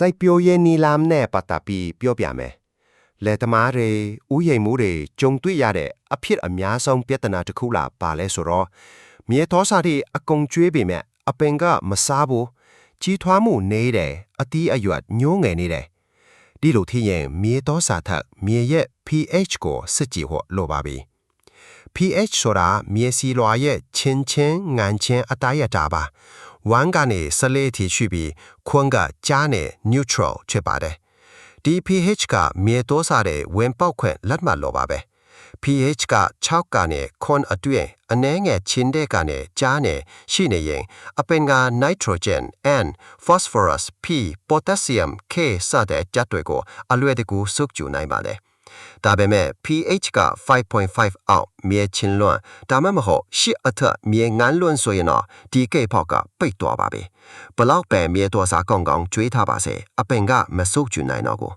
စိုက်ပျိုးရေးနီလမ်းနဲ့ပတ်သက်ပြီးပြောပြမယ်။လယ်သမားတွေဥယျာဉ်မှုတွေကြုံတွေ့ရတဲ့အဖြစ်အများဆုံးပြဿနာတစ်ခုလားပါလဲဆိုတော့မြေသောစာတွေအကုန်ကျွေးပေမဲ့အပင်ကမစားဘူးကြီးထွားမှုနေတယ်အသီးအရွက်ညှိုးငယ်နေတယ်ဒီလိုထင်ရင်မြေသောစာထက်မြေရဲ့ pH ကိုစစ်ကြည့်ဖို့လိုပါပြီ။ pH ဆိုတာမြေစီလွှာရဲ့ချင်းချင်းငန်ချင်းအတိုင်းအတာပါဝမ်းကနေဆလေတီရှိပြီးခွန်းကကြားနဲ့ neutral ဖြစ်ပါတယ်ဒီ pH ကမြေသောစာတွေဝင်ပေါက်ခွင့်လက်မှတ်လိုပါပဲpH က6ကနေခွန်းအတွင်းအနည်းငယ်ချင်းတဲ့ကနေကြားနဲ့ရှိနေရင်အပင်က nitrogen N phosphorus P potassium K စတဲ့ဓာတ်တွေကိုအလွယ်တကူစုပ်ယူနိုင်ပါတယ်ဒါပေမဲ့ pH က 5.5 အောက်မြေချင်းလွန်းဒါမှမဟုတ်8အထက်မြေငန်းလွန်းဆိုရင်တော့ဒီကိဖောက်ကပိတ်သွားပါပြီဘလောက်ပဲမြေတော်စာကောင်းကောင်းကျွေးထားပါစေအပင်ကမစုပ်ယူနိုင်တော့ဘူး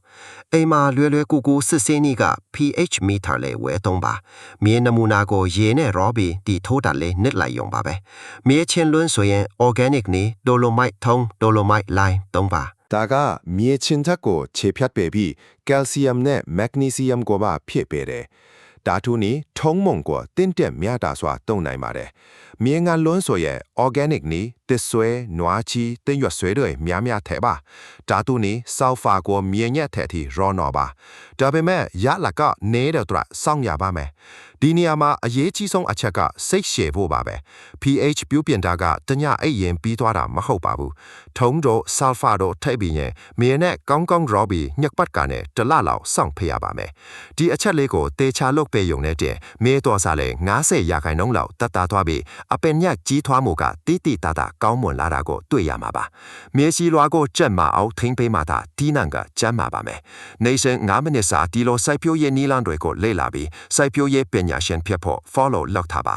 အိမ်မှာလွယ်လွယ်ကူကူစစ်စင်းကြီးက pH မီတာလေးဝယ်သုံးပါမြေနမူနာကိုရေနဲ့ရောပြီးဒီထိုးတာလေးနစ်လိုက်ရုံပါပဲမြေချင်းလွန်းဆိုရင် organic နီ dolomite ထုံး dolomite lime သုံးပါဒါကမြေချင်းချက်ကိုခြေဖြတ်ပေပြီးကယ်လ်ဆီယမ်နဲ့မက်ဂနီဆီယမ်ကိုပါဖြည့်ပေးတယ်ဓာတုနီထုံးမုံကိုတင်းတက်မြတာစွာတုံနိုင်ပါတယ်မြေငါလွန်းဆိုရဲ့ organic နီတစ်ဆွဲနွားချီတင်းရွက်ဆွဲတွေများထဲပါဓာတုနီဆာလ်ဖာကိုမြေညက်ထဲထိရောနော်ပါဒါပေမဲ့ရလကနေတဲ့အတွက်စောင့်ရပါမယ်ဒီနေရာမှာအရေးကြီးဆုံးအချက်ကစိတ်ရှည်ဖို့ပါပဲ pH ပြုပြင်တာကတညအိပ်ရင်ပြီးသွားတာမဟုတ်ပါဘူးထုံးတို့ဆာလ်ဖာတို့ထည့်ပြီးရင်မြေနဲ့ကောင်းကောင်းရောပြီးညက်ပတ်ကနေတလလောက်စောင့်ဖေးရပါမယ်ဒီအချက်လေးကိုတေချာလုပ်ပေးရုံနဲ့တင်မြေတော်စားလဲ90ရာခိုင်နှုန်းလောက်တတ်တာသွားပြီးအပင်ညက်ကြီးထွားမှုကတိတိတတ်တာကောင်းမွန်လာတာကိုတွေ့ရမှာပါမြေစီလွားကိုကြက်မအောင်ထိမ့်ပေးမှသာဒီနံကကျမ်းမှာပါမယ်နေရှင်9မိနစ်စာဒီလိုစိုက်ပျိုးရေးနီလန်းတွေကိုလေ့လာပြီးစိုက်ပျိုးရေးပညာရှင်ဖြစ်ဖို့ follow လုပ်ထားပါ